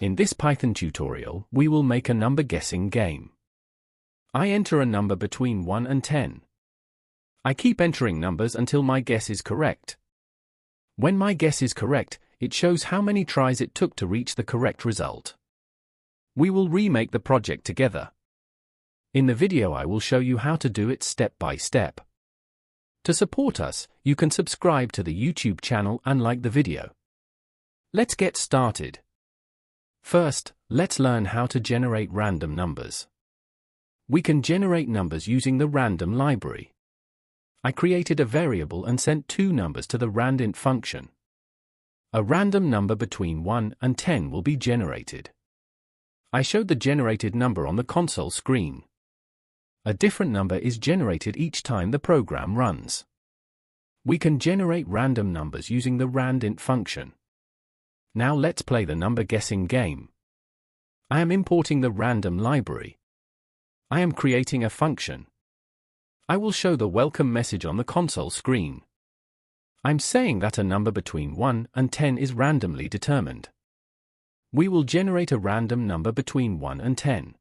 In this Python tutorial, we will make a number guessing game. I enter a number between 1 and 10. I keep entering numbers until my guess is correct. When my guess is correct, it shows how many tries it took to reach the correct result. We will remake the project together. In the video I will show you how to do it step by step. To support us, you can subscribe to the YouTube channel and like the video. Let's get started. First, let's learn how to generate random numbers. We can generate numbers using the random library. I created a variable and sent two numbers to the randint function. A random number between 1 and 10 will be generated. I showed the generated number on the console screen. A different number is generated each time the program runs. We can generate random numbers using the randint function. Now let's play the number guessing game. I am importing the random library. I am creating a function. I will show the welcome message on the console screen. I'm saying that a number between 1 and 10 is randomly determined. We will generate a random number between 1 and 10.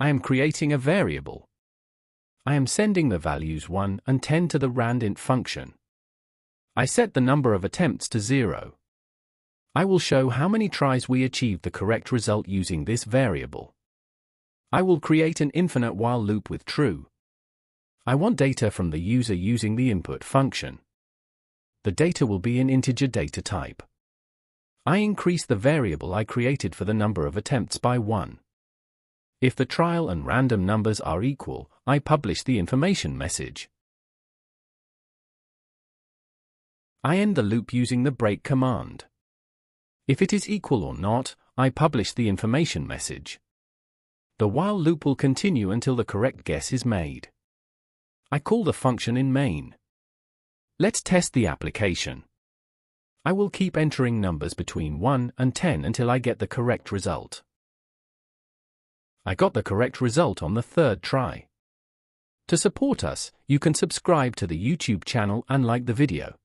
I am creating a variable. I am sending the values 1 and 10 to the randint function. I set the number of attempts to 0. I will show how many tries we achieved the correct result using this variable. I will create an infinite while loop with true. I want data from the user using the input function. The data will be an integer data type. I increase the variable I created for the number of attempts by 1. If the trial and random numbers are equal, I publish the information message. I end the loop using the break command. If it is equal or not, I publish the information message. The while loop will continue until the correct guess is made. I call the function in main. Let's test the application. I will keep entering numbers between 1 and 10 until I get the correct result. I got the correct result on the third try. To support us, you can subscribe to the YouTube channel and like the video.